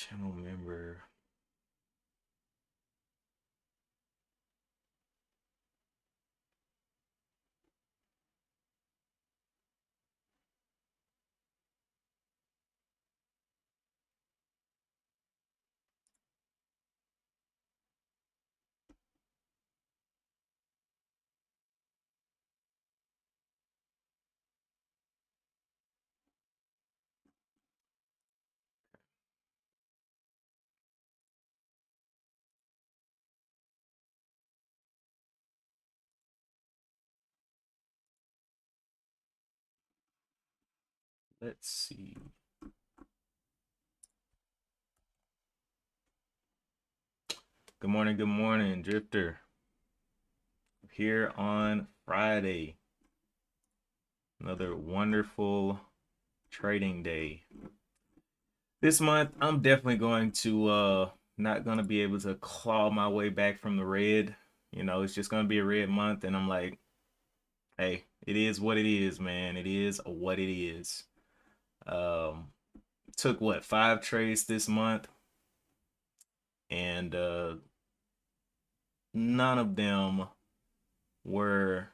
Channel member. Let's see. Good morning, Drifter. Here on Friday. Another wonderful trading day. This month, I'm definitely going to not gonna be able to claw my way back from the red. You know, it's just gonna be a red month, and I'm like, hey, it is what it is, man. It is what it is. Um, took what, 5 trades this month, and none of them were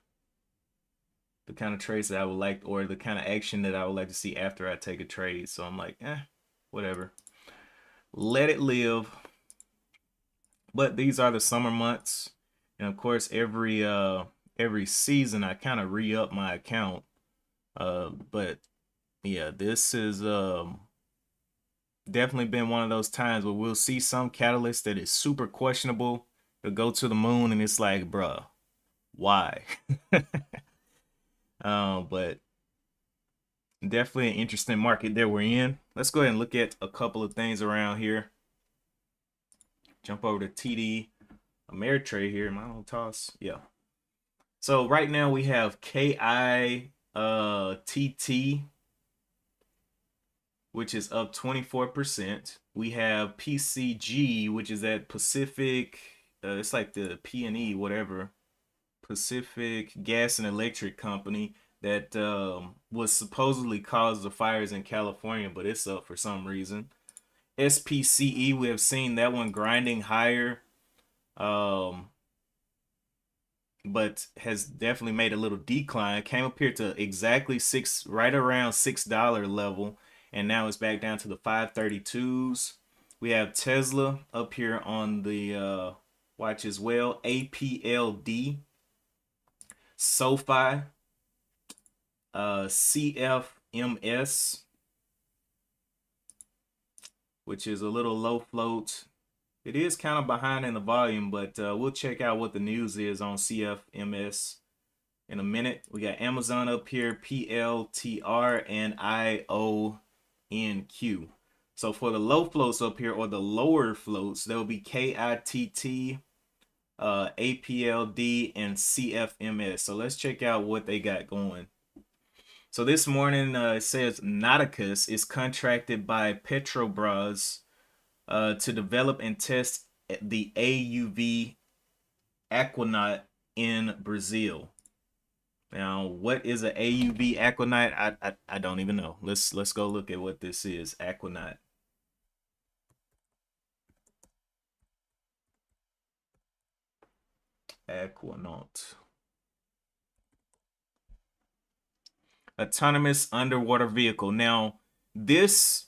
the kind of trades that I would like, or the kind of action that I would like to see after I take a trade. So I'm like, whatever. Let it live. But these are the summer months. And of course, every season I kind of re-up my account. But yeah, this is definitely been one of those times where we'll see some catalyst that is super questionable. It'll go to the moon and it's like, bruh, why? But definitely an interesting market that we're in. Let's go ahead and look at a couple of things around here. Jump over to TD Ameritrade here. My own toss. Yeah. So right now we have KITT, which is up 24%. We have PCG, which is at Pacific. It's like the P&E, whatever. Pacific Gas and Electric Company that was supposedly caused the fires in California, but it's up for some reason. SPCE, we have seen that one grinding higher, um, but has definitely made a little decline. Came up here to exactly right around $6 level, and now it's back down to the 532s. We have Tesla up here on the watch as well. APLD, SoFi, CFMS, which is a little low float. It is kind of behind in the volume, but we'll check out what the news is on CFMS in a minute. We got Amazon up here, PLTR, and IONQ. So for the low floats up here, or the lower floats, there will be KITT, APLD, and CFMS. So let's check out what they got going. So this morning it says Nauticus is contracted by Petrobras to develop and test the AUV Aquanaut in Brazil. Now, what is an AUV Aquanaut? I don't even know. Let's go look at what this is. Aquanaut. Aquanaut. Autonomous underwater vehicle. Now, this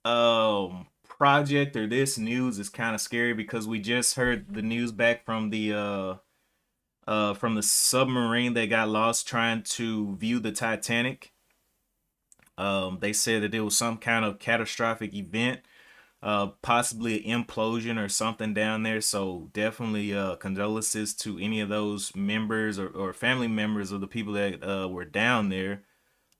project or this news is kind of scary because we just heard the news back from the submarine that got lost trying to view the Titanic. They said that there was some kind of catastrophic event, possibly an implosion or something down there. So definitely condolences to any of those members or family members of the people that were down there.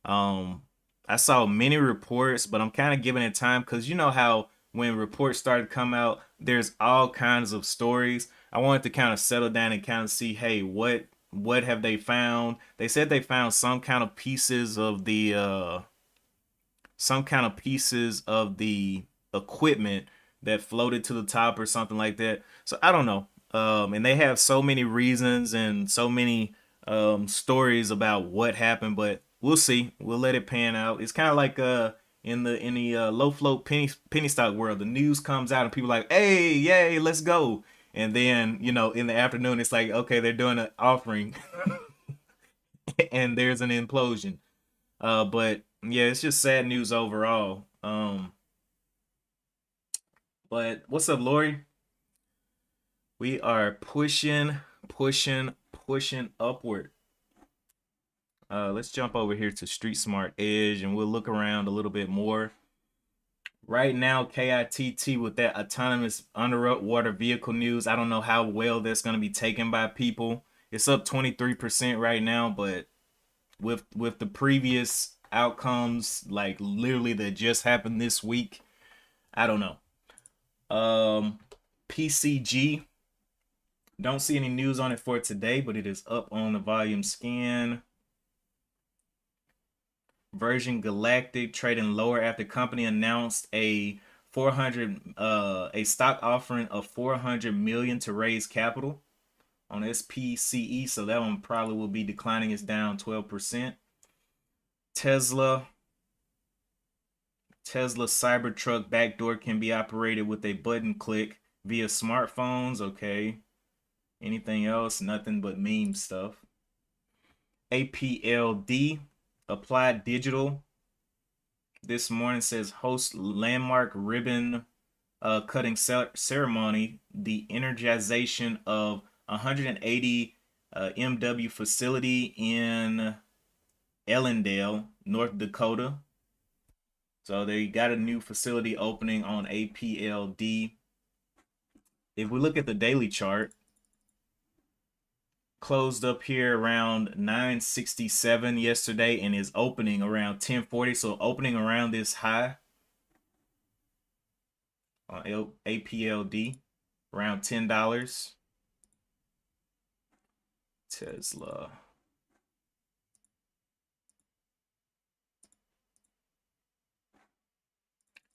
I saw many reports, but I'm kind of giving it time because you know how when reports started to come out, there's all kinds of stories. I wanted to kind of settle down and kind of see, hey, what have they found? They said they found some kind of pieces of the equipment that floated to the top or something like that. So I don't know. And they have so many reasons and so many stories about what happened, but we'll see. We'll let it pan out. It's kind of like in the low float penny stock world. The news comes out and people are like, hey, yay, let's go. And then, in the afternoon, it's like, okay, they're doing an offering and there's an implosion. But yeah, it's just sad news overall. But what's up, Lori? We are pushing upward. Let's jump over here to Street Smart Edge and we'll look around a little bit more. Right now, KITT with that autonomous underwater vehicle news, I don't know how well that's going to be taken by people. It's up 23% right now, but with the previous outcomes, like literally that just happened this week, I don't know. PCG, don't see any news on it for today, but it is up on the volume scan. Virgin Galactic trading lower after company announced a stock offering of 400 million to raise capital on SPCE, so that one probably will be declining. It's down 12%. Tesla Cybertruck backdoor can be operated with a button click via smartphones. Okay. Anything else? Nothing but meme stuff. APLD, Applied Digital, this morning says host landmark ribbon cutting ceremony, the energization of 180 MW facility in Ellendale, North Dakota. So they got a new facility opening on APLD. If we look at the daily chart, closed up here around 967 yesterday and is opening around 1040. So opening around this high on APLD, around $10. Tesla.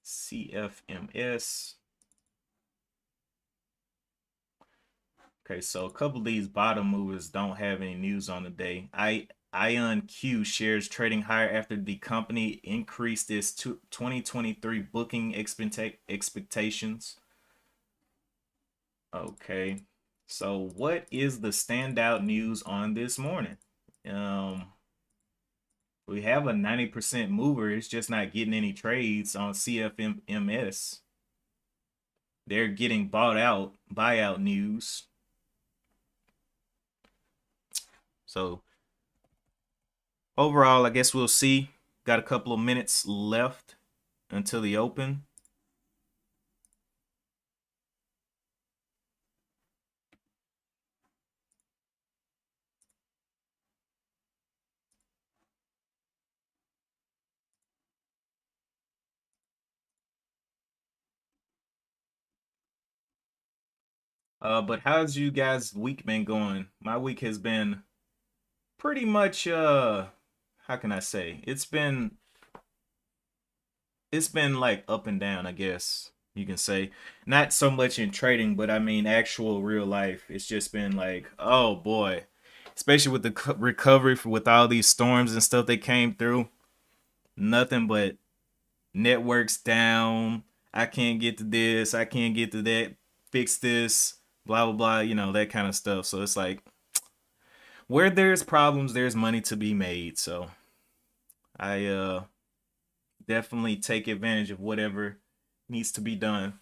CFMS. Okay, so a couple of these bottom movers don't have any news on the day. IonQ shares trading higher after the company increased its 2023 booking expectations. Okay, so what is the standout news on this morning? We have a 90% mover. It's just not getting any trades on CFMS. They're getting buyout news. So overall, I guess we'll see. Got a couple of minutes left until the open. But how's you guys' week been going? My week has been pretty much how can I say? It's been like up and down, I guess you can say. Not so much in trading, but I mean actual real life. It's just been like, oh boy, especially with the recovery with all these storms and stuff that came through. Nothing but networks down. I can't get to this. I can't get to that. Fix this. Blah blah blah. That kind of stuff. So it's like where there's problems, there's money to be made. So I definitely take advantage of whatever needs to be done.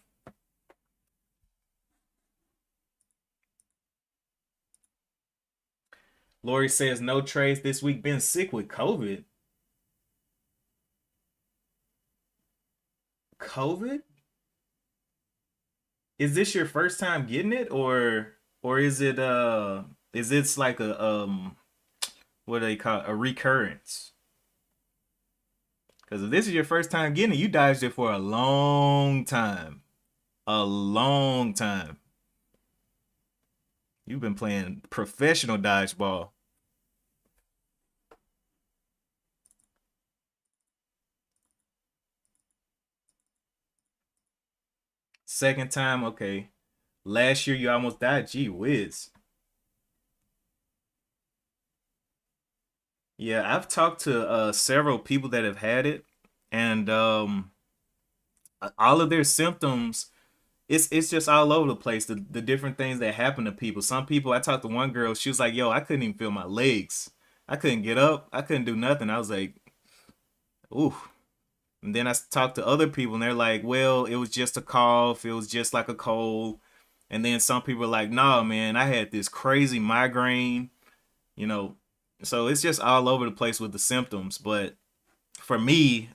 Lori says no trades this week. Been sick with COVID. COVID? Is this your first time getting it, or is this like a what do they call it? A recurrence? Because if this is your first time getting it, you dodged it for a long time. A long time. You've been playing professional dodgeball. Second time, okay. Last year you almost died. Gee whiz. Yeah, I've talked to several people that have had it, And all of their symptoms, it's just all over the place. The different things that happen to people. Some people, I talked to one girl, she was like, "Yo, I couldn't even feel my legs. I couldn't get up. I couldn't do nothing." I was like, "Ooh." And then I talked to other people, and they're like, "Well, it was just a cough. It was just like a cold." And then some people are like, "Nah, man, I had this crazy migraine." You know, so it's just all over the place with the symptoms. But for me,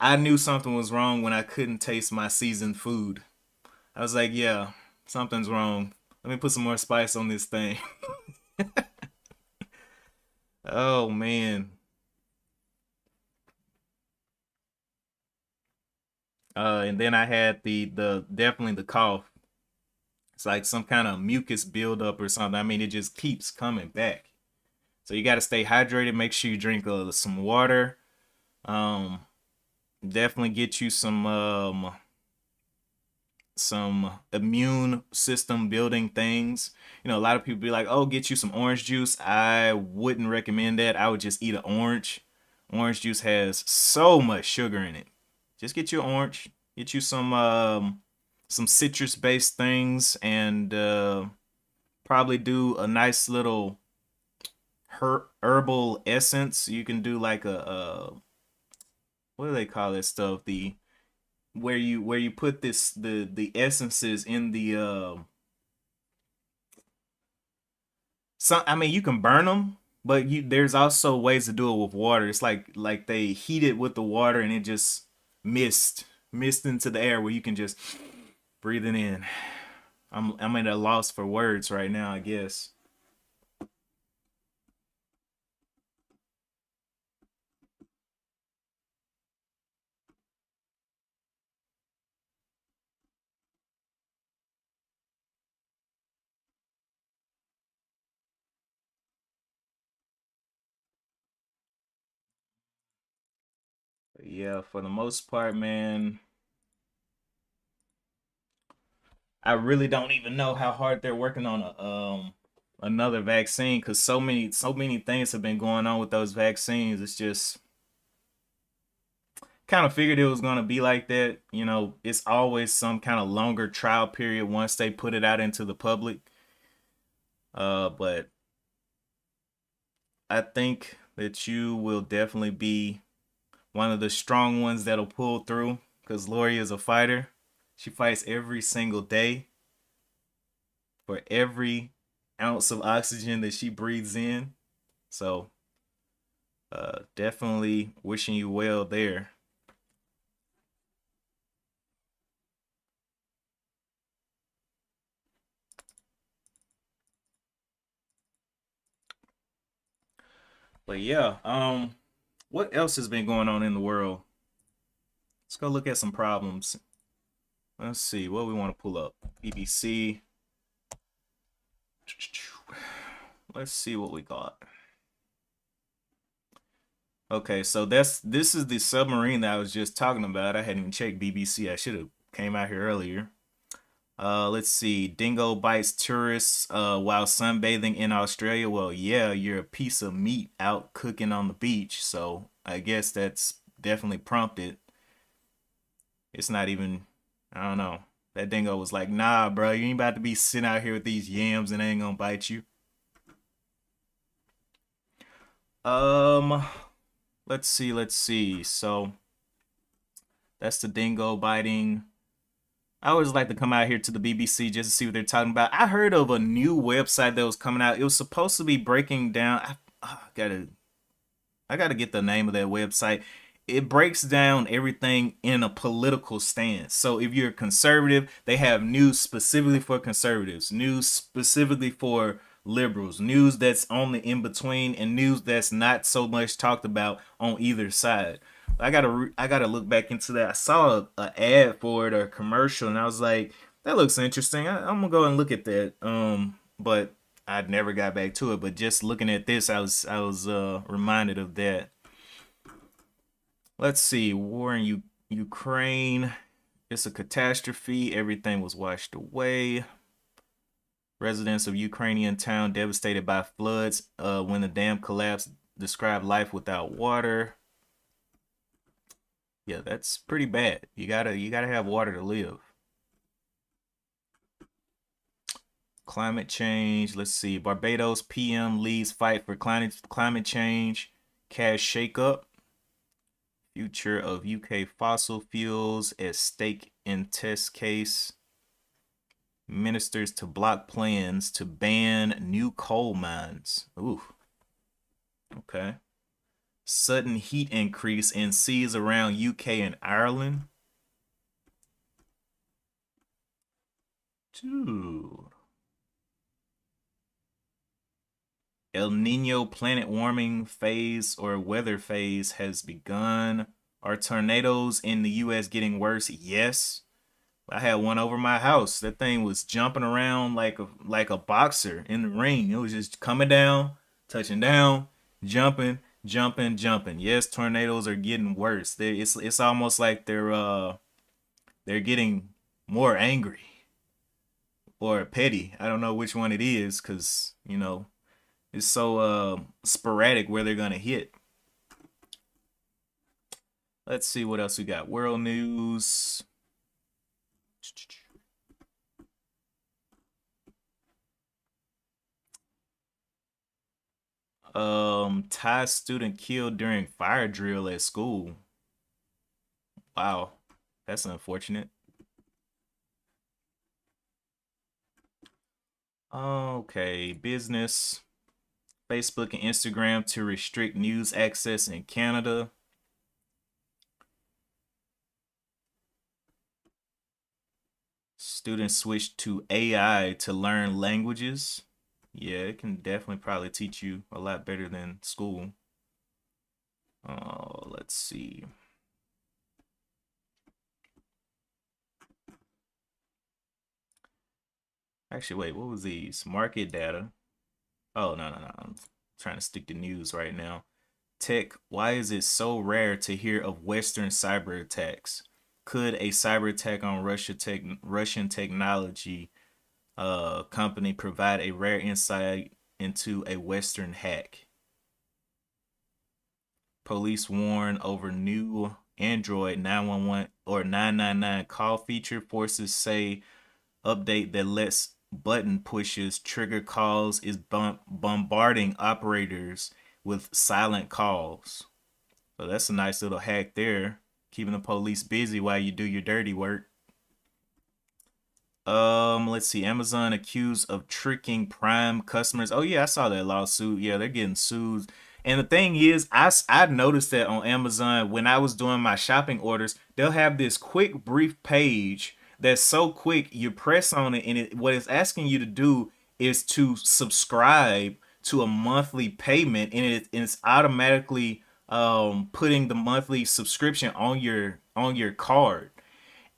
I knew something was wrong when I couldn't taste my seasoned food. I was like, yeah, something's wrong. Let me put some more spice on this thing. Oh man. And then I had the definitely the cough. It's like some kind of mucus buildup or something. I mean, it just keeps coming back. So you got to stay hydrated. Make sure you drink some water. Um, Definitely get you some immune system building things. You know, a lot of people be like, "Oh, get you some orange juice." I wouldn't recommend that. I would just eat an orange. Orange juice has so much sugar in it. Just get you an orange. Get you some citrus based things, and probably do a nice little herbal essence. You can do like a what do they call that stuff? The where you put the essences in the some, I mean, you can burn them, but you there's also ways to do it with water. It's like they heat it with the water and it just mist into the air where you can just breathe it in. I'm at a loss for words right now, I guess. But yeah, for the most part, man, I really don't even know how hard they're working on a another vaccine because so many things have been going on with those vaccines. It's just kind of figured it was going to be like that. You know, it's always some kind of longer trial period once they put it out into the public. But I think that you will definitely be one of the strong ones that'll pull through because Lori is a fighter. She fights every single day for every ounce of oxygen that she breathes in. So, definitely wishing you well there. But yeah, what else has been going on in the world? Let's go look at some problems. Let's see what we want to pull up. BBC. Let's see what we got. Okay, so this is the submarine that I was just talking about. I hadn't even checked BBC. I should have came out here earlier. Let's see. Dingo bites tourists while sunbathing in Australia. Well, yeah, you're a piece of meat out cooking on the beach, so I guess that's definitely prompted. It's not even, I don't know. That dingo was like, "Nah, bro, you ain't about to be sitting out here with these yams and they ain't gonna bite you." Um, let's see. So that's the dingo biting. I always like to come out here to the BBC just to see what they're talking about. I heard of a new website that was coming out. It was supposed to be breaking down. I gotta get the name of that website. It breaks down everything in a political stance. So if you're conservative, they have news specifically for conservatives, news specifically for liberals, news that's on the in between, and news that's not so much talked about on either side. I gotta look back into that. I saw a ad for it or a commercial, and I was like, that looks interesting. I'm gonna go and look at that. But I never got back to it. But just looking at this, I was reminded of that. Let's see, war in Ukraine. It's a catastrophe. Everything was washed away. Residents of Ukrainian town devastated by floods when the dam collapsed. Describe life without water. Yeah, that's pretty bad. You gotta have water to live. Climate change. Let's see. Barbados PM leads fight for climate change. Cash shakeup. Future of UK fossil fuels at stake in test case. Ministers to block plans to ban new coal mines. Ooh, okay. Sudden heat increase in seas around UK and Ireland. Dude. El Nino planet warming phase or weather phase has begun. Are tornadoes in the US getting worse? Yes. I had one over my house. That thing was jumping around like a boxer in the ring. It was just coming down, touching down, jumping, jumping, jumping. Yes, tornadoes are getting worse. It's almost like they're getting more angry or petty. I don't know which one it is because it's so sporadic where they're gonna hit. Let's see what else we got. World news. Thai student killed during fire drill at school. Wow, that's unfortunate. Okay, business. Facebook and Instagram to restrict news access in Canada. Students switch to AI to learn languages. Yeah, it can definitely probably teach you a lot better than school. Let's see. Actually, wait, what was these? Market data. Oh, no, no, no. I'm trying to stick to news right now. Tech, why is it so rare to hear of Western cyber attacks? Could a cyber attack on Russian technology company provide a rare insight into a Western hack? Police warn over new Android 911 or 999 call feature. Forces say update that lets button pushes trigger calls is bombarding operators with silent calls. So that's a nice little hack there, keeping the police busy while you do your dirty work. Let's see. Amazon accused of tricking Prime customers. Oh yeah, I saw that lawsuit. Yeah, they're getting sued. And the thing is, I noticed that on Amazon when I was doing my shopping orders, they'll have this quick brief page that's so quick you press on it and what it's asking you to do is to subscribe to a monthly payment and it's automatically putting the monthly subscription on your card.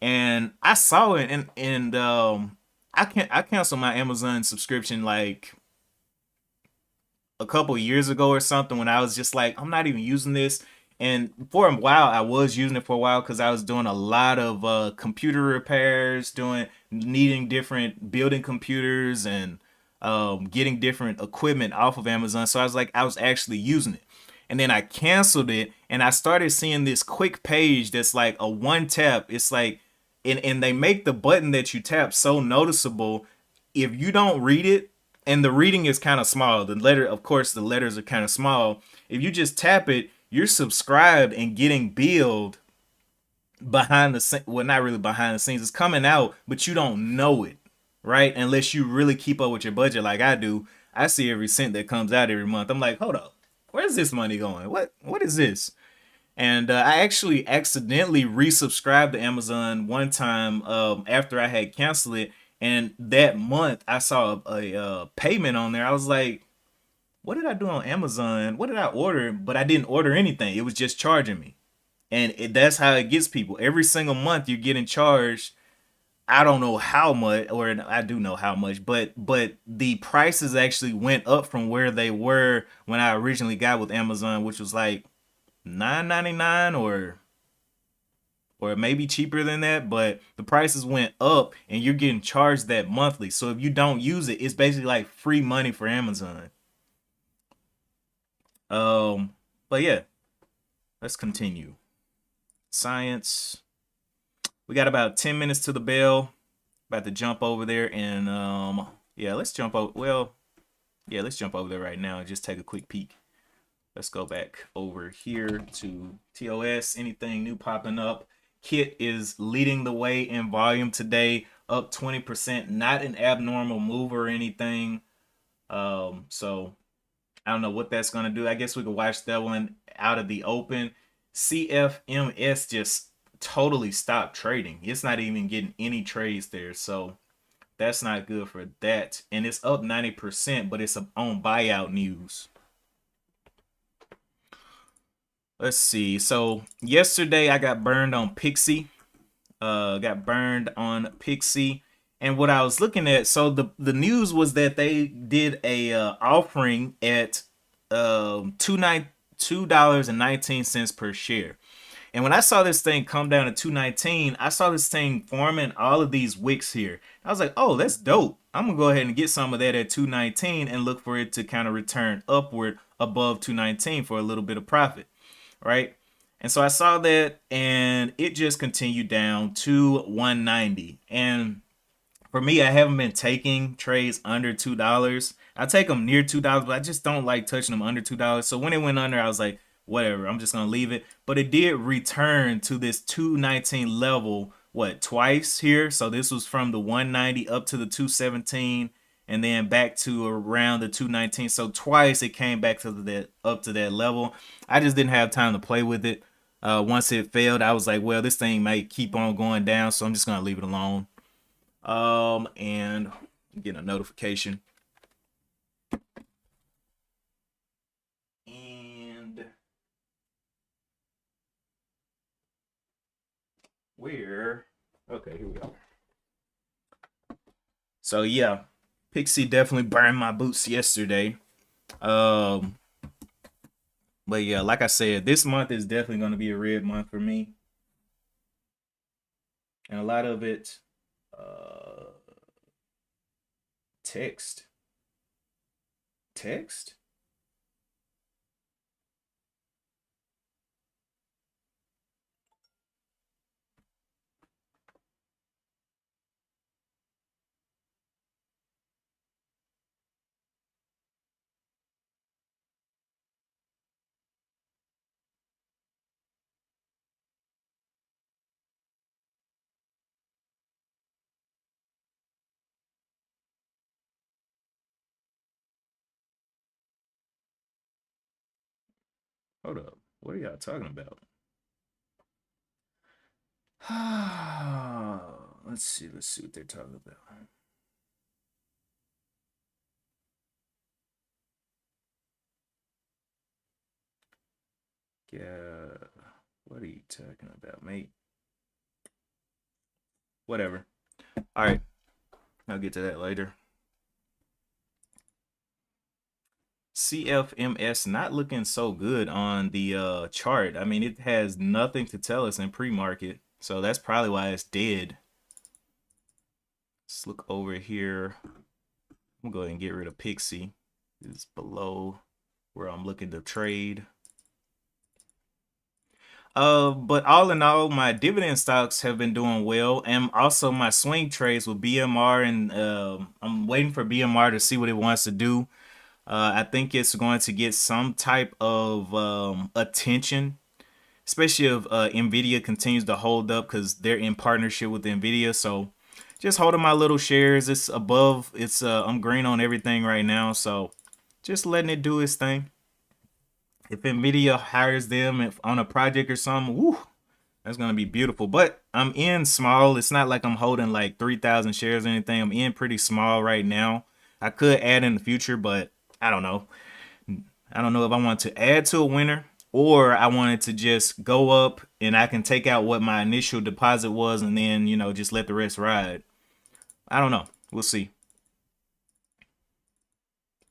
And I saw it and I canceled my Amazon subscription like a couple years ago or something when I was just like I'm not even using this. And for a while I was using it for a while because I was doing a lot of computer repairs, doing needing different building computers and getting different equipment off of Amazon. So I was like I was actually using it. And then I canceled it and I started seeing this quick page that's like a one tap. It's like and they make the button that you tap so noticeable if you don't read it and the reading is kind of small. The letter, of course, the letters are kind of small. If you just tap it, you're subscribed and getting billed behind the scene. Well, not really behind the scenes. It's coming out, but you don't know it, right? Unless you really keep up with your budget like I do. I see every cent that comes out every month. I'm like, hold up, where's this money going? What is this? And I actually accidentally resubscribed to Amazon one time after I had canceled it. And that month I saw a payment on there. I was like, what did I do on Amazon? What did I order? But I didn't order anything. It was just charging me. And that's how it gets people. Every single month you're getting charged. I don't know how much, or I do know how much, but the prices actually went up from where they were when I originally got with Amazon, which was like 9.99 or maybe cheaper than that, but the prices went up and you're getting charged that monthly. So if you don't use it, it's basically like free money for Amazon. Um, but yeah, let's continue. Science. We got about 10 minutes to the bell. About to jump over there and yeah, let's jump over. Well, yeah, let's jump over there right now and just take a quick peek. Let's go back over here to TOS. Anything new popping up? Kit is leading the way in volume today, up 20%. Not an abnormal move or anything. So I don't know what that's gonna do. I guess we could watch that one out of the open. CFMS just totally stopped trading. It's not even getting any trades there. So that's not good for that. And it's up 90%, but it's on buyout news. Let's see. So yesterday I got burned on Pixie. Got burned on Pixie. And what I was looking at, so the news was that they did a offering at $2.19 per share. And when I saw this thing come down to 219, I saw this thing forming all of these wicks here. I was like, oh, that's dope. I'm gonna go ahead and get some of that at 219 and look for it to kind of return upward above 219 for a little bit of profit, right? And so I saw that and it just continued down to 190. And for me, I haven't been taking trades under $2. I take them near $2, but I just don't like touching them under $2. So when it went under, I was like, whatever, I'm just gonna leave it. But it did return to this 219 level, what, twice here? So this was from the 190 up to the 217 and then back to around the 219. So twice it came back to that up to that level. I just didn't have time to play with it. Once it failed, I was like, well, this thing might keep on going down, so I'm just gonna leave it alone. And get a notification. And where? Okay, here we go. So yeah, Pixie definitely burned my boots yesterday. But yeah, like I said, this month is definitely going to be a red month for me. And a lot of it, text. Text? Hold up. What are y'all talking about? Let's see what they're talking about. Yeah, what are you talking about, mate? Whatever. All right, I'll get to that later. CFMS not looking so good on the chart. I mean, it has nothing to tell us in pre-market, so that's probably why it's dead. Let's look over here. I'm gonna go ahead and get rid of Pixie. It's below where I'm looking to trade. But all in all, my dividend stocks have been doing well, and also my swing trades with BMR, and I'm waiting for BMR to see what it wants to do. I think it's going to get some type of attention, especially if Nvidia continues to hold up because they're in partnership with Nvidia. So just holding my little shares. It's above. It's I'm green on everything right now, so just letting it do its thing. If Nvidia hires them on a project or something, woo, that's gonna be beautiful. But I'm in small. It's not like I'm holding like 3,000 shares or anything. I'm in pretty small right now. I could add in the future, but I don't know. I don't know if I want to add to a winner or I wanted to just go up and I can take out what my initial deposit was and then, you know, just let the rest ride. I don't know. We'll see.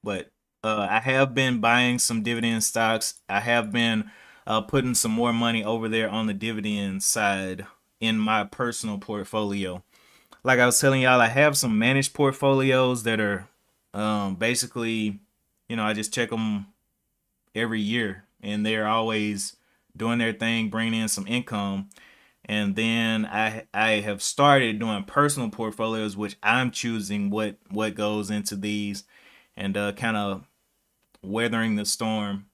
But I have been buying some dividend stocks. I have been putting some more money over there on the dividend side in my personal portfolio. Like I was telling y'all, I have some managed portfolios that are basically, you know, I just check them every year and they're always doing their thing, bringing in some income. And then I have started doing personal portfolios, which I'm choosing what goes into these, and kind of weathering the storm.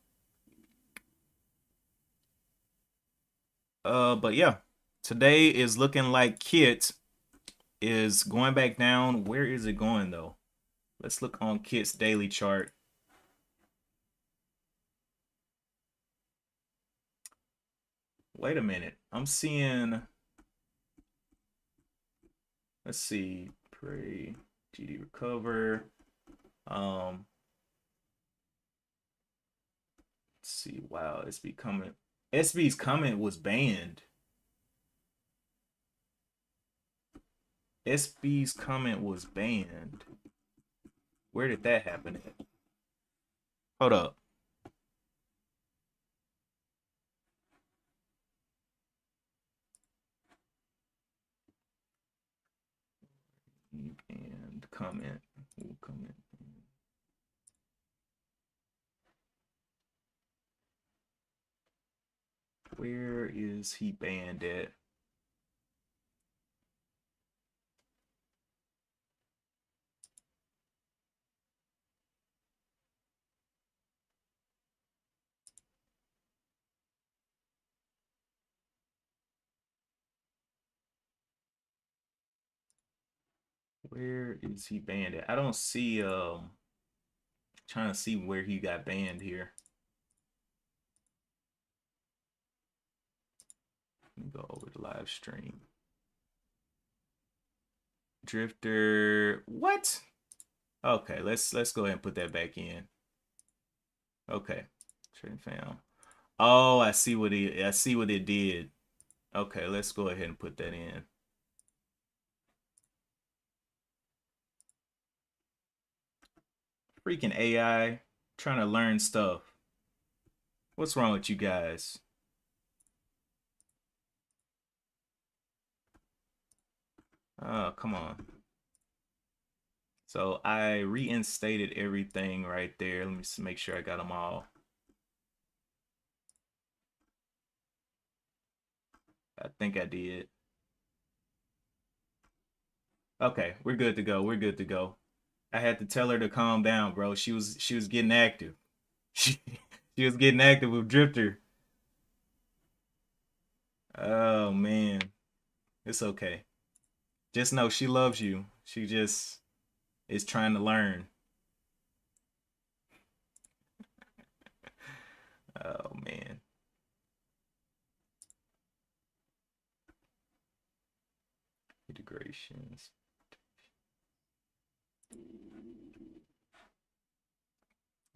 But yeah, today is looking like Kit is going back down. Where is it going though? Let's look on Kit's daily chart. Wait a minute. I'm seeing, let's see, pray, GD recover. Let's see. Wow, SB comment. SB's comment was banned. SB's comment was banned. Where did that happen at? Hold up. And comment. Comment. Where is he banned at? Where is he banned at? I don't see trying to see where he got banned here. Let me go over the live stream. Drifter, what? Okay, let's go ahead and put that back in. Okay, trading fam. Oh, I see what it did. Okay, let's go ahead and put that in. Freaking AI trying to learn stuff. What's wrong with you guys? Oh, come on. So I reinstated everything right there. Let me make sure I got them all. I think I did. Okay, we're good to go. We're good to go. I had to tell her to calm down, bro. She was getting active. She was getting active with Drifter. Oh man. It's okay. Just know she loves you. She just is trying to learn. Oh man. Integrations.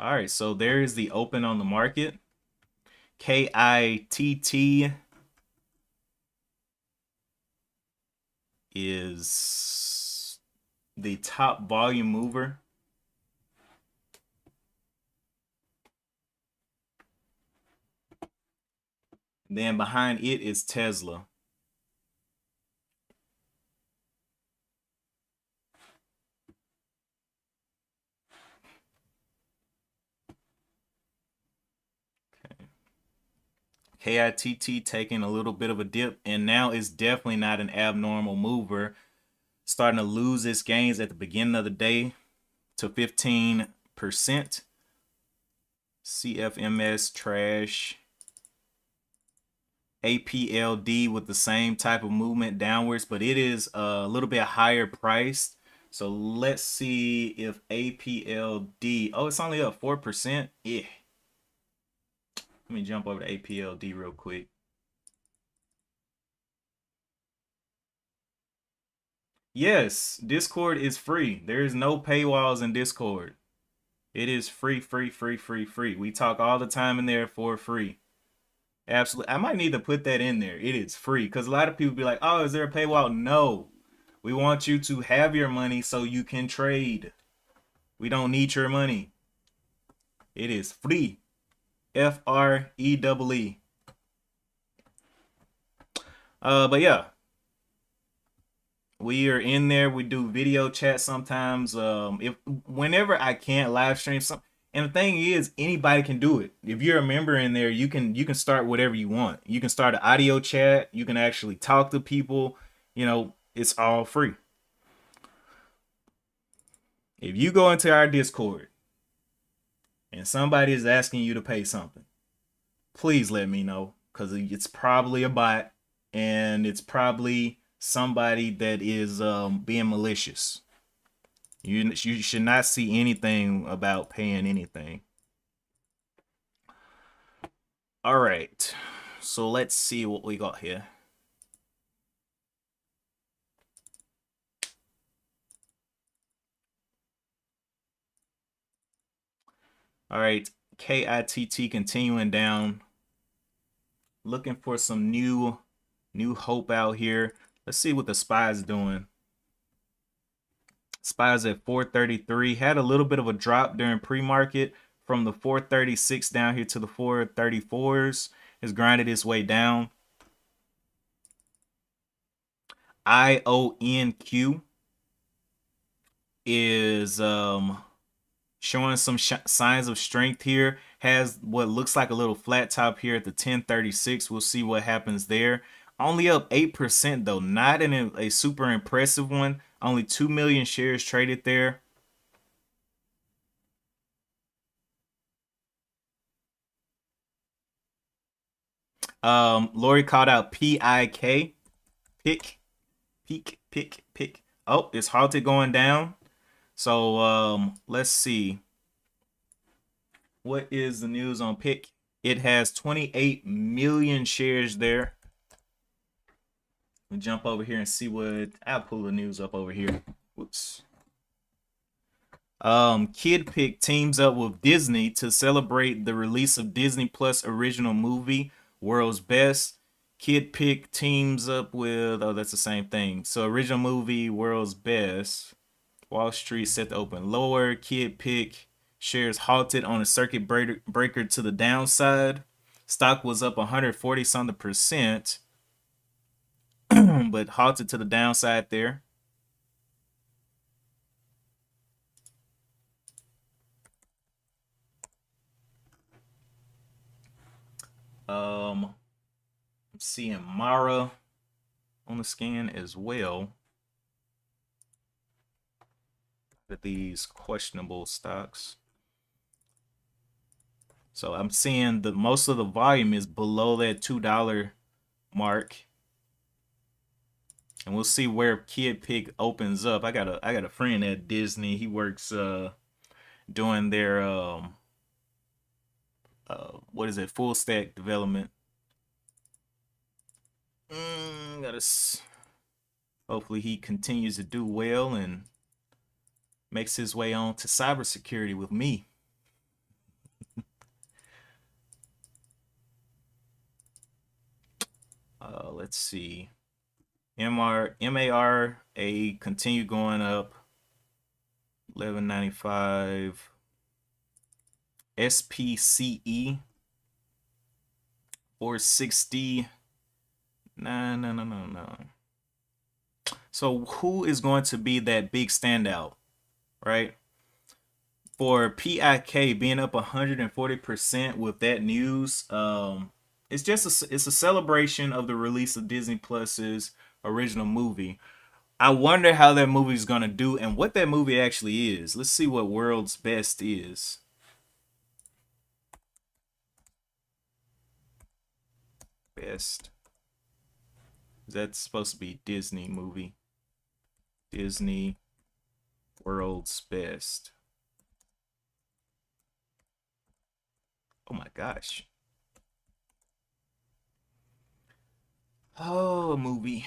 All right, so there is the open on the market. KITT is the top volume mover. Then behind it is Tesla. KITT taking a little bit of a dip, and now it's definitely not an abnormal mover. Starting to lose its gains at the beginning of the day to 15%. CFMS trash. APLD with the same type of movement downwards, but it is a little bit higher priced. So let's see if APLD, oh, it's only up 4%. Yeah. Let me jump over to APLD real quick. Yes, Discord is free. There is no paywalls in Discord. It is free, free, free, free, free. We talk all the time in there for free. Absolutely. I might need to put that in there. It is free because a lot of people be like, oh, is there a paywall? No. We want you to have your money so you can trade. We don't need your money. It is free. FREEE. But yeah, we are in there. We do video chat sometimes. If whenever I can't live stream, And the thing is, anybody can do it. If you're a member in there, you can start whatever you want. You can start an audio chat. You can actually talk to people. It's all free. If you go into our Discord and somebody is asking you to pay something, please let me know, because it's probably a bot and it's probably somebody that is being malicious. You should not see anything about paying anything. All right, so let's see what we got here. All right, KITT continuing down, looking for some new hope out here. Let's see what the SPY is doing. SPY's at 433. Had a little bit of a drop during pre-market from the 436 down here to the 434s. Has grinded its way down. IONQ is showing some signs of strength here. Has what looks like a little flat top here at the 1036. We'll see what happens there. Only up 8% though, not in a super impressive one. Only 2 million shares traded there. Lori called out PIK. Pick. Oh, it's halted going down. So let's see. What is the news on PIK? It has 28 million shares there. We'll jump over here and see what. I'll pull the news up over here. Whoops. Kid Pick teams up with Disney to celebrate the release of Disney Plus original movie World's Best. Kid Pick teams up with, oh, that's the same thing. So original movie World's Best. Wall Street set to open lower. Kid Pick shares halted on a circuit breaker to the downside. Stock was up 140 something percent, but halted to the downside there. I'm seeing Mara on the scan as well. At these questionable stocks. So I'm seeing the most of the volume is below that $2 mark. And we'll see where Kid Pick opens up. I got a friend at Disney. He works doing their what is it, full stack development. Hopefully he continues to do well and makes his way on to cybersecurity with me. Let's see. MARA continue going up. 11.95. SPCE 460. No. So who is going to be that big standout, right? For PIK being up 140% with that news, it's a celebration of the release of Disney Plus's original movie. I wonder how that movie is gonna do and what that movie actually is. Let's see what World's Best is. Best. That's supposed to be Disney movie. Disney World's Best. Oh my gosh. Oh, a movie.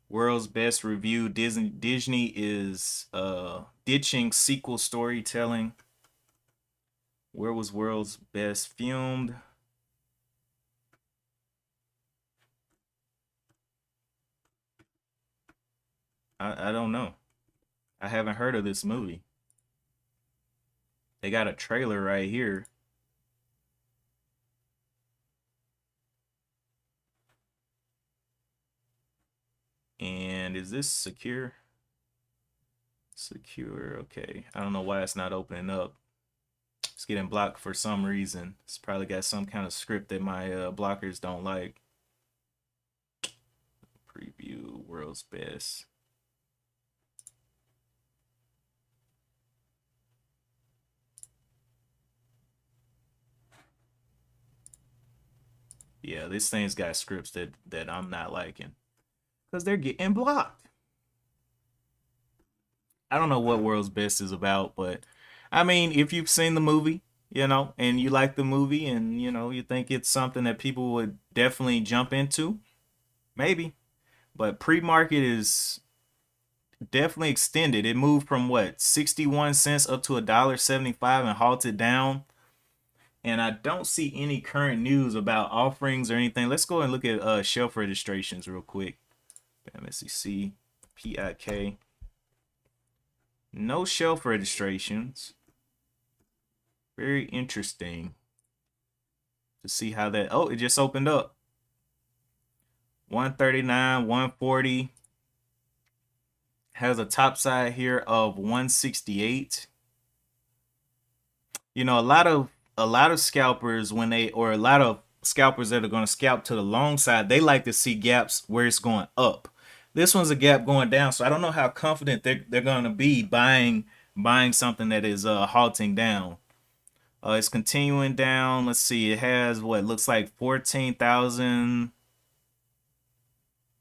World's Best review. Disney is ditching sequel storytelling. Where was World's Best filmed? I don't know. I haven't heard of this movie. They got a trailer right here. And is this secure? Secure. Okay. I don't know why it's not opening up. It's getting blocked for some reason. It's probably got some kind of script that my blockers don't like. Preview world's best. Yeah, this thing's got scripts that I'm not liking because they're getting blocked. I don't know what world's best is about, but I mean, if you've seen the movie, and you like the movie, and you think it's something that people would definitely jump into, maybe. But pre-market is definitely extended. It moved from what 61 cents up to $1.75 and halted down. And I don't see any current news about offerings or anything. Let's go and look at shelf registrations real quick. MSCC, PIK. No shelf registrations. Very interesting to see how that. Oh, it just opened up. 139, 140. Has a top side here of 168. A lot of scalpers or a lot of scalpers that are going to scalp to the long side, they like to see gaps where it's going up. This one's a gap going down, so I don't know how confident they're going to be buying something that is halting down. It's continuing down. Let's see. It has what looks like 14,000,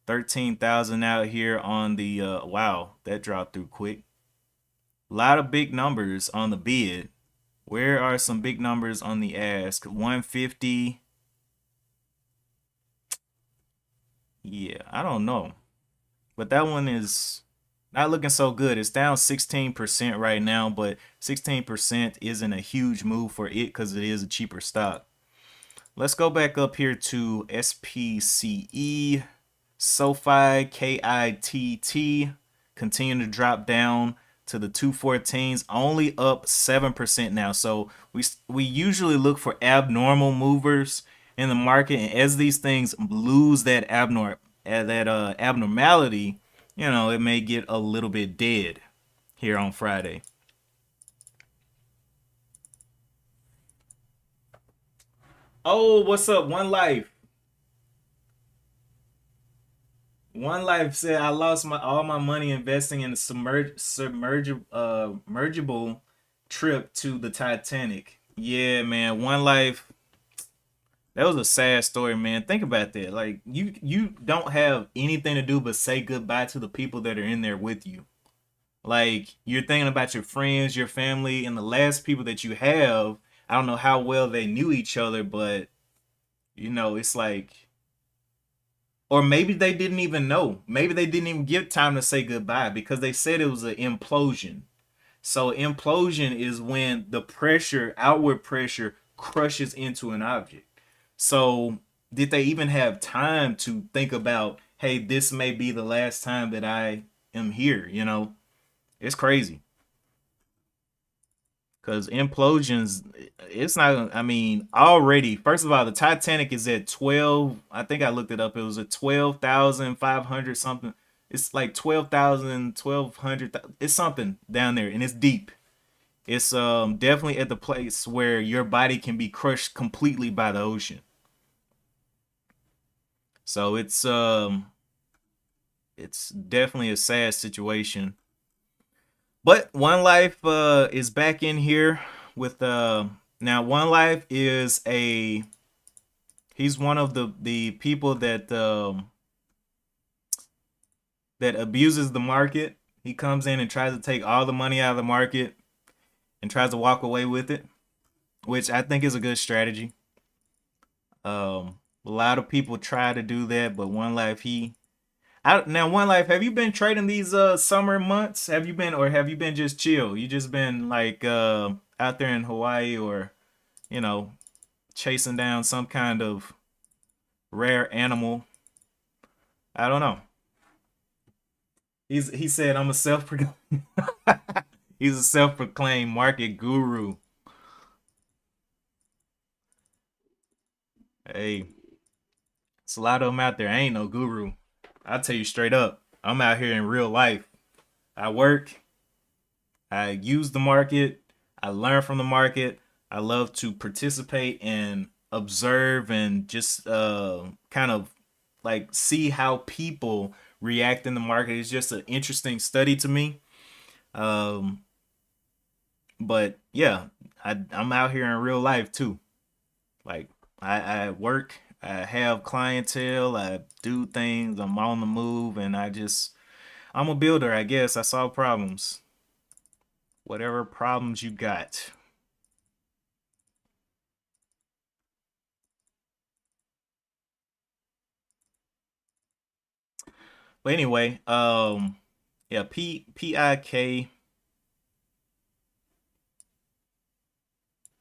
13,000 out here on the wow, that dropped through quick. A lot of big numbers on the bid. Where are some big numbers on the ask? 150. Yeah, I don't know. But that one is not looking so good. It's down 16% right now, but 16% isn't a huge move for it because it is a cheaper stock. Let's go back up here to SPCE, SoFi, KITT, continue to drop down to the 214s, only up 7% now. So we usually look for abnormal movers in the market, and as these things lose that abnormality, it may get a little bit dead here on Friday. Oh, what's up, One Life? One Life said I lost all my money investing in a submergible trip to the Titanic. Yeah, man. One Life. That was a sad story, man. Think about that. Like you don't have anything to do but say goodbye to the people that are in there with you. Like you're thinking about your friends, your family, and the last people that you have. I don't know how well they knew each other, but it's like, or maybe they didn't even know. Maybe they didn't even give time to say goodbye because they said it was an implosion. So implosion is when the pressure, outward pressure, crushes into an object. So did they even have time to think about, hey, this may be the last time that I am here? It's crazy. Because implosions, it's not, I mean, already, first of all, the Titanic is at 12. I think I looked it up. It was at 12,500 something. It's like 12,000, 1,200. It's something down there and it's deep. It's definitely at the place where your body can be crushed completely by the ocean. So it's definitely a sad situation. But One Life is back in here with now One Life is he's one of the people that abuses the market. He comes in and tries to take all the money out of the market and tries to walk away with it, which I think is a good strategy. A lot of people try to do that, but One Life now One Life, have you been trading these summer months? Have you been just chill? You just been like out there in Hawaii or you know chasing down some kind of rare animal? I don't know. He said I'm a self he's a self-proclaimed market guru. Hey, it's a lot of them out there. I ain't no guru. I'll tell you straight up. I'm out here in real life. I work. I use the market. I learn from the market. I love to participate and observe and just kind of like see how people react in the market. It's just an interesting study to me. Um, but yeah, I'm out here in real life too. Like I work, I have clientele, I do things, I'm on the move, and I'm a builder, I guess. I solve problems. Whatever problems you got. But anyway, yeah, PIK.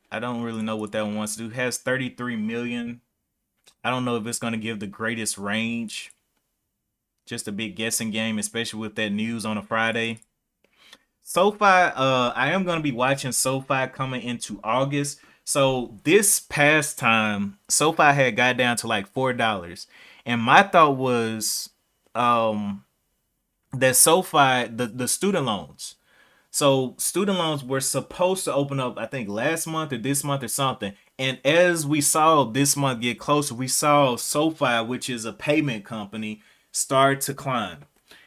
I don't really know what that one wants to do. It has 33 million. I don't know if it's gonna give the greatest range. Just a big guessing game, especially with that news on a Friday. SoFi, I am gonna be watching SoFi coming into August. So this past time, SoFi had got down to like $4, and my thought was, um, that SoFi, the student loans. So student loans were supposed to open up, I think, last month or this month or something. And as we saw this month get closer, we saw SoFi, which is a payment company, start to climb.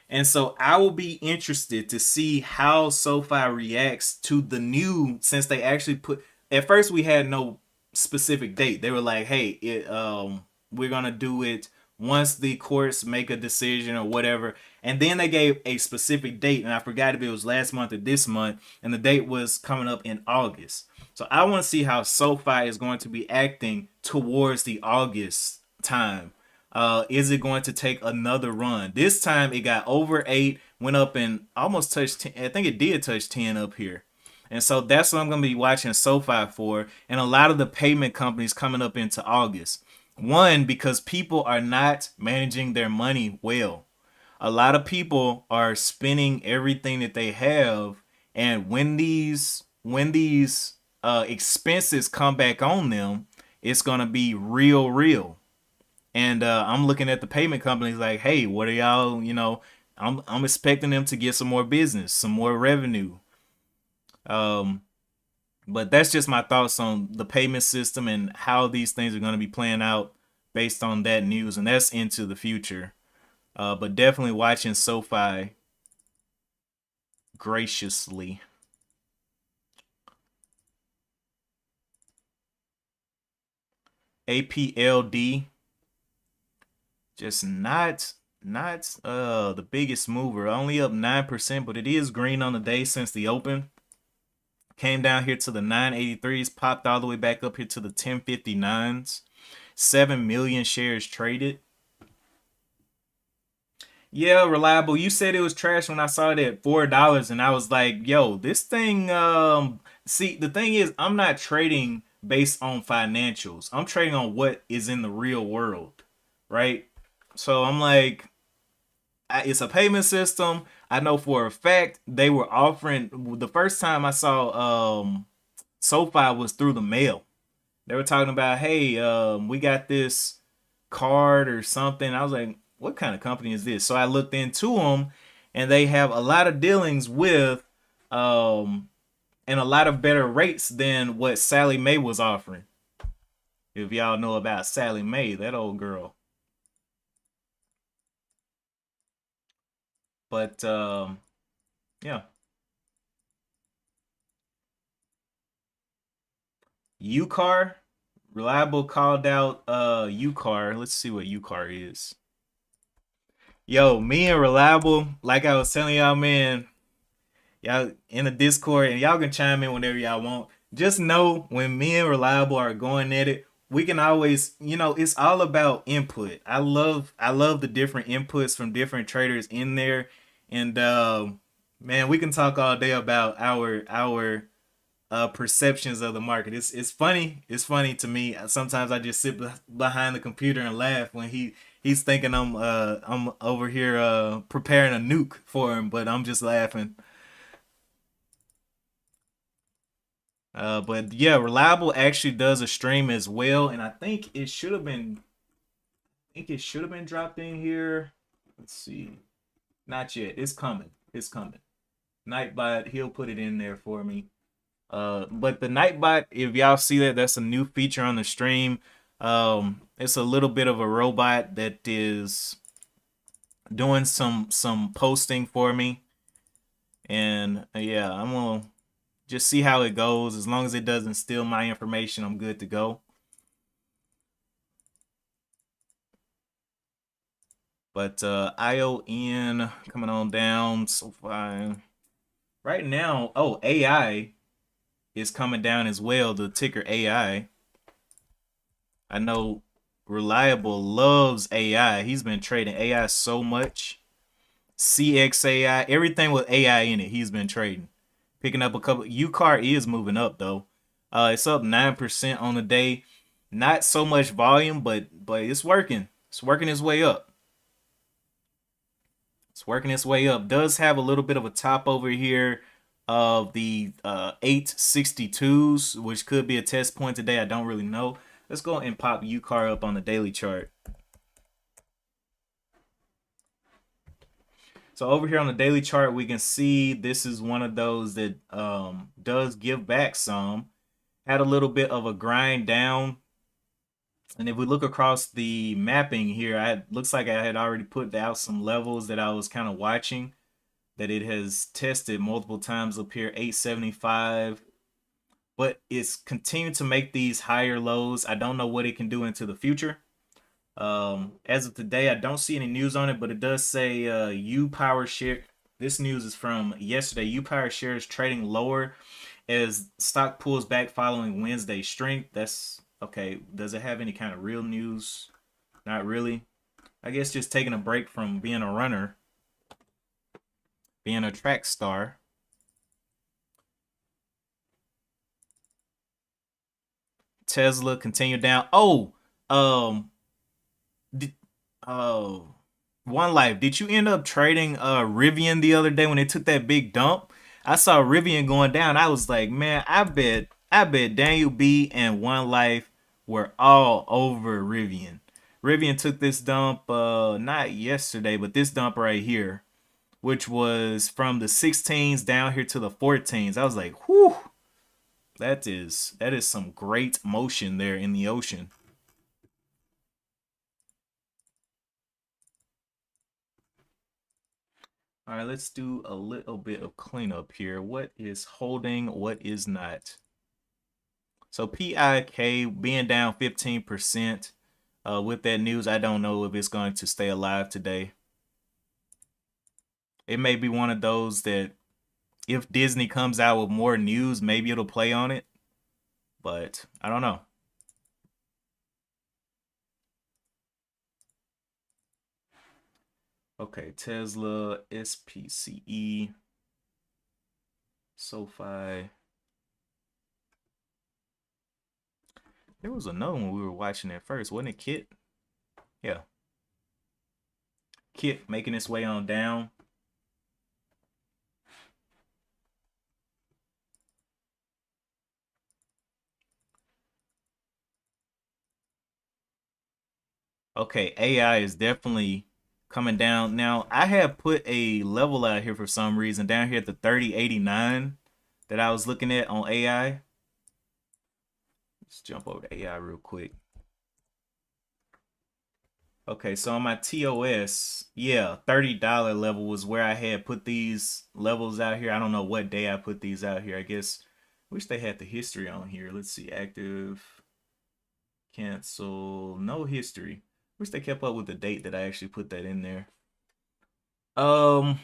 And so I will be interested to see how SoFi reacts to the new, since they actually put, at first we had no specific date. They were like, hey, we're gonna do it once the courts make a decision or whatever. And then they gave a specific date, and I forgot if it was last month or this month, and the date was coming up in August. So I want to see how SoFi is going to be acting towards the August time. Is it going to take another run? This time it got over 8, went up and almost touched 10. I think it did touch 10 up here. And so that's what I'm going to be watching SoFi for. And a lot of the payment companies coming up into August. One, because people are not managing their money well. A lot of people are spending everything that they have. And when these expenses come back on them, it's going to be real, real. And I'm looking at the payment companies like, hey, what are y'all? I'm expecting them to get some more business, some more revenue. Um, but that's just my thoughts on the payment system and how these things are going to be playing out based on that news, and that's into the future. But definitely watching SoFi graciously. APLD, just not the biggest mover. Only up 9%, but it is green on the day since the open. Came down here to the 983s, popped all the way back up here to the 1059s. 7 million shares traded. Yeah, reliable. You said it was trash when I saw it at $4, and I was like, yo, this thing. See, the thing is, I'm not trading based on financials. I'm trading on what is in the real world, right? So I'm like, it's a payment system. I know for a fact they were offering, the first time I saw SoFi was through the mail. They were talking about, hey, we got this card or something. I was like, what kind of company is this? So I looked into them, and they have a lot of dealings with, and a lot of better rates than what Sally Mae was offering. If y'all know about Sally Mae, that old girl. But yeah, UCAR, reliable called out UCAR. Let's see what UCAR is. Yo, me and Reliable, like I was telling y'all, man, y'all in the Discord, and y'all can chime in whenever y'all want. Just know when me and Reliable are going at it, we can always, it's all about input. I love the different inputs from different traders in there, and man, we can talk all day about our perceptions of the market. It's funny. It's funny to me. Sometimes I just sit behind the computer and laugh when he's thinking I'm over here preparing a nuke for him, but I'm just laughing. But yeah, Reliable actually does a stream as well, and I think it should have been dropped in here. Let's see. Not yet. It's coming. It's coming. Nightbot, he'll put it in there for me. But the Nightbot, if y'all see that, that's a new feature on the stream. It's a little bit of a robot that is doing some posting for me, and yeah, I'm gonna just see how it goes. As long as it doesn't steal my information, I'm good to go. But ION coming on down so fine. Right now, oh, AI is coming down as well. The ticker AI. I know Reliable loves AI. He's been trading AI so much. CXAI, everything with AI in it, he's been trading. Picking up a couple. UCAR is moving up though. It's up 9% on the day. Not so much volume, but it's working. It's working its way up. It's working its way up. Does have a little bit of a top over here of the 862s, which could be a test point today. I don't really know. Let's go and pop UCAR up on the daily chart. So over here on the daily chart, we can see this is one of those that does give back some. Had a little bit of a grind down. And if we look across the mapping here, looks like I had already put out some levels that I was kind of watching that it has tested multiple times up here, 875. But it's continuing to make these higher lows. I don't know what it can do into the future. As of today, I don't see any news on it, but it does say U Power share. This news is from yesterday. U Power shares trading lower as stock pulls back following Wednesday strength. That's okay. Does it have any kind of real news? Not really. I guess just taking a break from being a runner, being a track star. Tesla continue down. Oh, did, oh, One Life. Did you end up trading Rivian the other day when it took that big dump? I saw Rivian going down. I was like, man, I bet Daniel B and One Life were all over Rivian. Rivian took this dump not yesterday, but this dump right here, which was from the 16s down here to the 14s. I was like, whew, that is some great motion there in the ocean. All right, let's do a little bit of cleanup here. What is holding? What is not? So PIK being down 15%. With that news, I don't know if it's going to stay alive today. It may be one of those that if Disney comes out with more news, maybe it'll play on it. But I don't know. Okay, Tesla, SPCE, SoFi. There was another one we were watching at first, wasn't it, Kit? Yeah. Kit making its way on down. Okay, AI is definitely coming down. Now, I have put a level out here for some reason down here at the 3089 that I was looking at on AI. Let's jump over to AI real quick. Okay, so on my TOS, yeah, $30 level was where I had put these levels out here. I don't know what day I put these out here. I guess wish they had the history on here. Let's see, active, cancel, no history. Wish they kept up with the date that I actually put that in there. Um,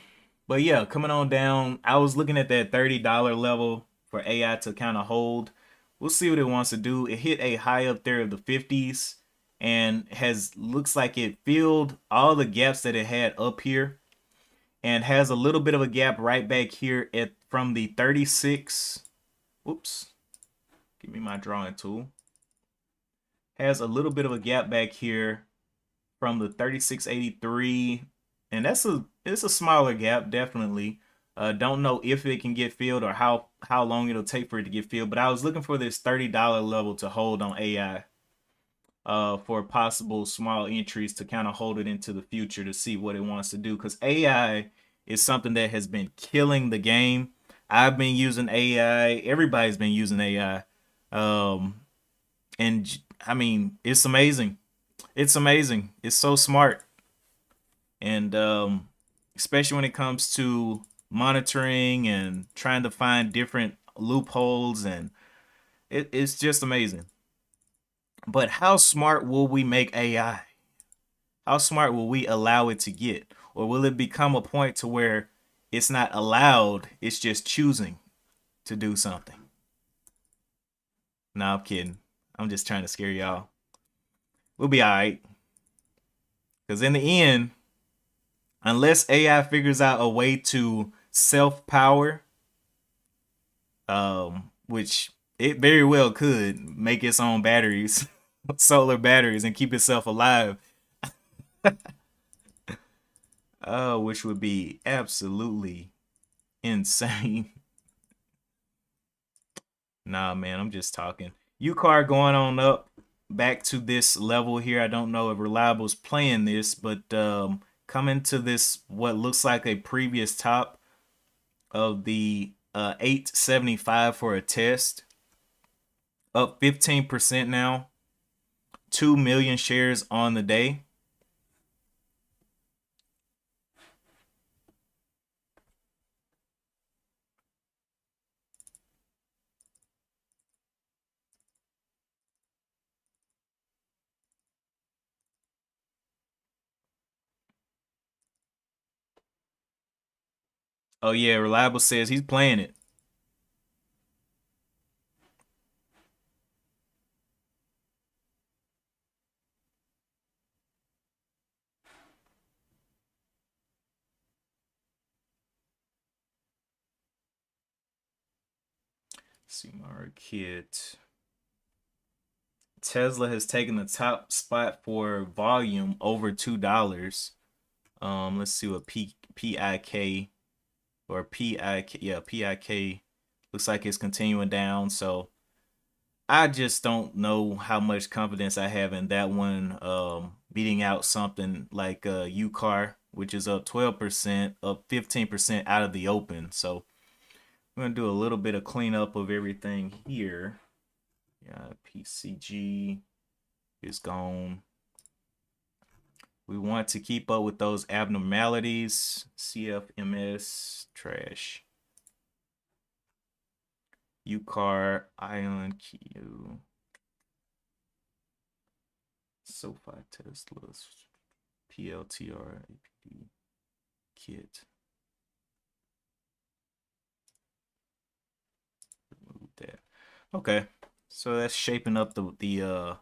but yeah, coming on down, I was looking at that $30 level for AI to kind of hold. We'll see what it wants to do. It hit a high up there of the 50s and has looks like it filled all the gaps that it had up here and has a little bit of a gap right back here at from the 36. Oops. Give me my drawing tool. Has a little bit of a gap back here from the 3683, and it's a smaller gap definitely. Don't know if it can get filled or how long it'll take for it to get filled, but I was looking for this $30 level to hold on AI for possible small entries to kind of hold it into the future to see what it wants to do, because AI is something that has been killing the game. I've been using AI. Everybody's been using AI. And I mean, it's amazing. It's amazing. It's so smart. And especially when it comes to monitoring and trying to find different loopholes, and it's just amazing. But how smart will we make AI? How smart will we allow it to get? Or will it become a point to where it's not allowed, it's just choosing to do something? No, I'm kidding. I'm just trying to scare y'all. We'll be all right. Because in the end, unless AI figures out a way to self power, which it very well could make its own batteries, solar batteries, and keep itself alive, which would be absolutely insane. Nah, man, I'm just talking. UCAR going on up back to this level here. I don't know if Reliable's playing this, but coming to this what looks like a previous top of the 875 for a test, up 15% now. 2 million shares on the day. Oh yeah, Reliable says he's playing it. CMAR kit. Tesla has taken the top spot for volume over $2. Let's see what PIK or PIK, yeah, PIK looks like it's continuing down. So I just don't know how much confidence I have in that one beating out something like UCAR, which is up 12%, up 15% out of the open. So we're gonna do a little bit of cleanup of everything here. Yeah, PCG is gone. We want to keep up with those abnormalities. CFMS, trash. UCAR, Ion, Q. SoFi, Teslas, PLTR, APD, Kit. Remove that. Okay, so that's shaping up the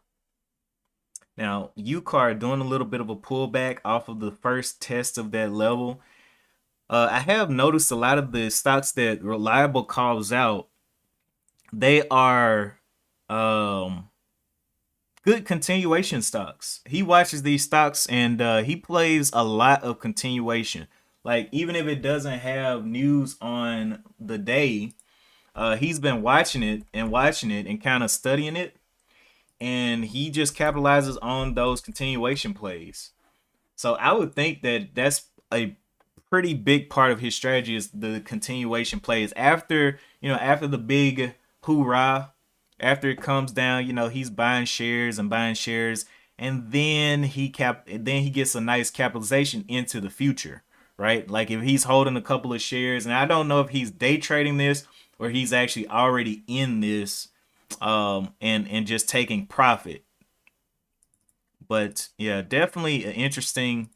now UCAR doing a little bit of a pullback off of the first test of that level. I have noticed a lot of the stocks that Reliable calls out, they are good continuation stocks. He watches these stocks and he plays a lot of continuation. Like even if it doesn't have news on the day, he's been watching it and kind of studying it, and he just capitalizes on those continuation plays. So I would think that that's a pretty big part of his strategy is the continuation plays after, after the big hoorah, after it comes down, he's buying shares and buying shares, and then he gets a nice capitalization into the future, right? Like if he's holding a couple of shares, and I don't know if he's day trading this or he's actually already in this and just taking profit. But yeah, definitely an interesting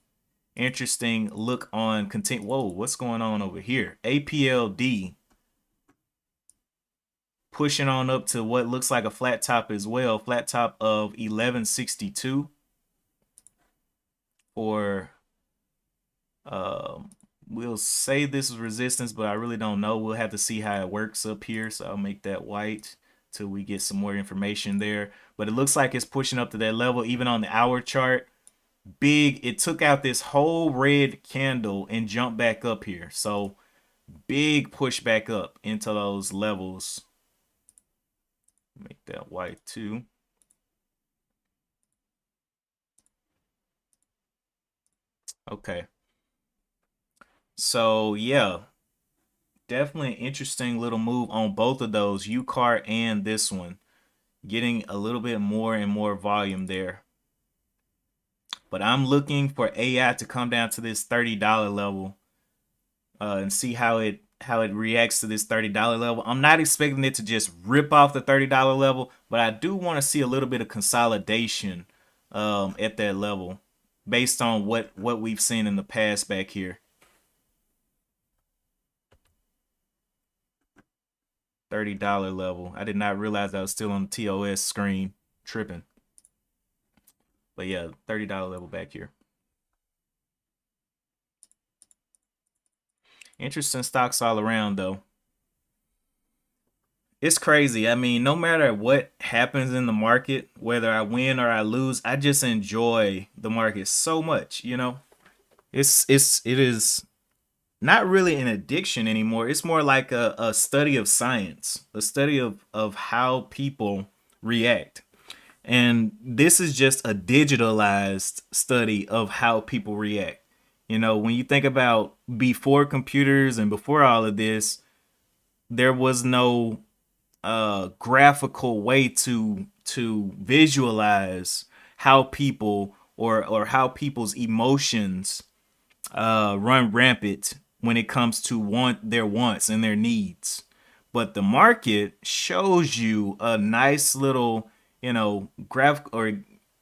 look on continue. Whoa, what's going on over here? APLD pushing on up to what looks like a flat top as well. Flat top of 1162 for we'll say this is resistance, but I really don't know. We'll have to see how it works up here. So I'll make that white till we get some more information there. But it looks like it's pushing up to that level, even on the hour chart. Big, it took out this whole red candle and jumped back up here. So big push back up into those levels. Make that white too. Okay. So yeah, definitely an interesting little move on both of those, UCAR and this one. Getting a little bit more and more volume there. But I'm looking for AI to come down to this $30 level and see how it reacts to this $30 level. I'm not expecting it to just rip off the $30 level, but I do want to see a little bit of consolidation at that level based on what we've seen in the past back here. $30 level. I did not realize I was still on the TOS screen. Tripping. But yeah, $30 level back here. Interesting stocks all around though. It's crazy. I mean, no matter what happens in the market, whether I win or I lose, I just enjoy the market so much. It is not really an addiction anymore. It's more like a study of science, a study of how people react. And this is just a digitalized study of how people react. When you think about before computers and before all of this, there was no graphical way to visualize how people or how people's emotions run rampant when it comes to their wants and their needs. But the market shows you a nice little, graph, or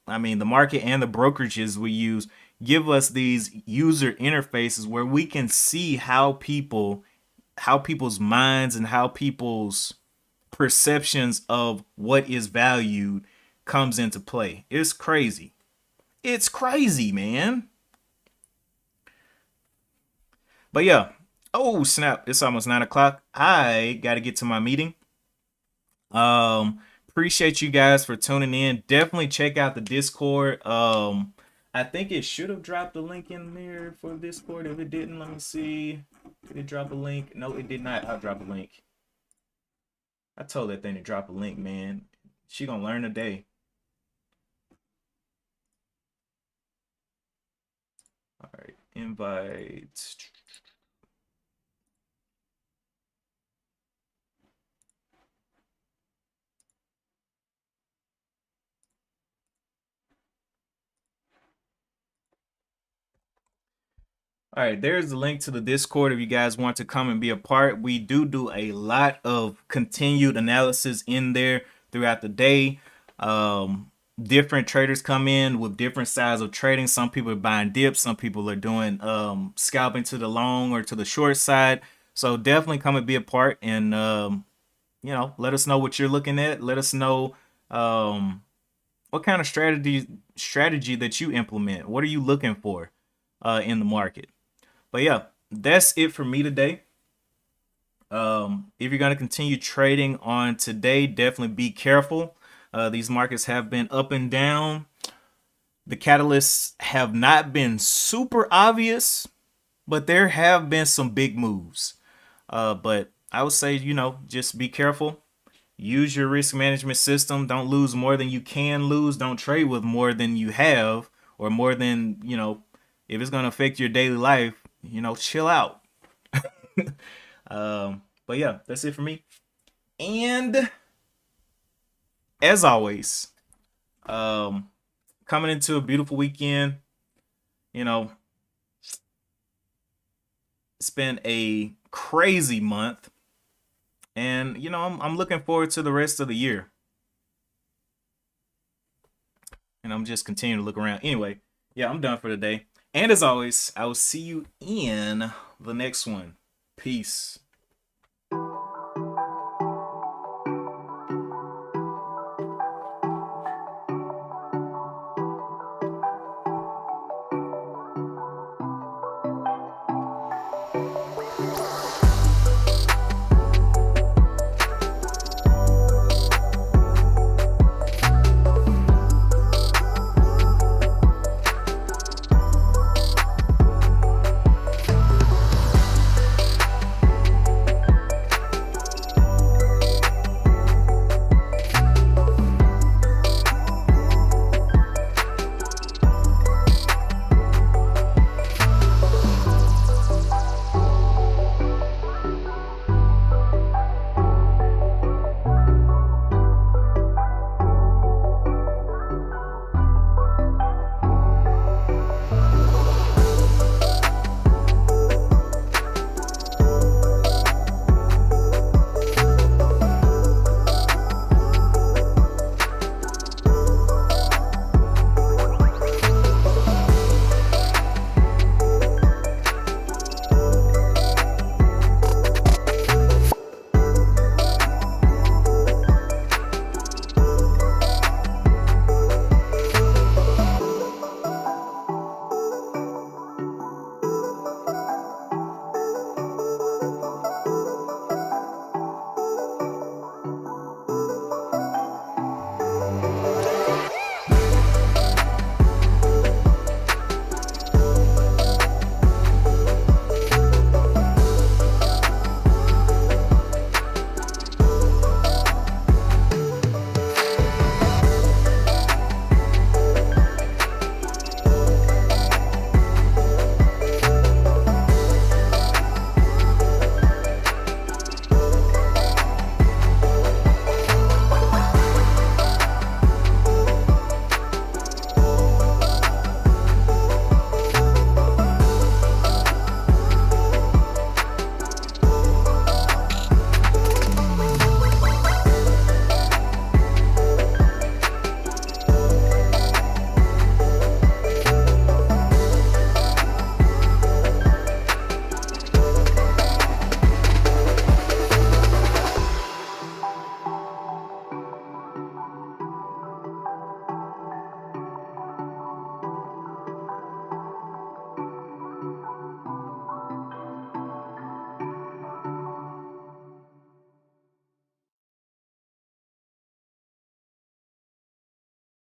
I mean, the market and the brokerages we use give us these user interfaces where we can see how people's minds and how people's perceptions of what is valued comes into play. It's crazy. It's crazy, man. But yeah. Oh snap! It's almost 9 o'clock. I got to get to my meeting. Appreciate you guys for tuning in. Definitely check out the Discord. I think it should have dropped the link in there for Discord. If it didn't, let me see. Did it drop a link? No, it did not. I'll drop a link. I told that thing to drop a link, man. She gonna learn today. All right, invite. All right, there's the link to the Discord if you guys want to come and be a part. We do a lot of continued analysis in there throughout the day. Different traders come in with different styles of trading. Some people are buying dips. Some people are doing scalping to the long or to the short side. So definitely come and be a part and let us know what you're looking at. Let us know what kind of strategy that you implement. What are you looking for in the market? But yeah, that's it for me today. If you're going to continue trading on today, definitely be careful. These markets have been up and down. The catalysts have not been super obvious, but there have been some big moves. But I would say, just be careful. Use your risk management system. Don't lose more than you can lose. Don't trade with more than you have or more than, if it's going to affect your daily life, chill out. But yeah, that's it for me. And as always, coming into a beautiful weekend, you know, it's been a crazy month. And, I'm looking forward to the rest of the year. And I'm just continuing to look around. Anyway, yeah, I'm done for today. And as always, I will see you in the next one. Peace.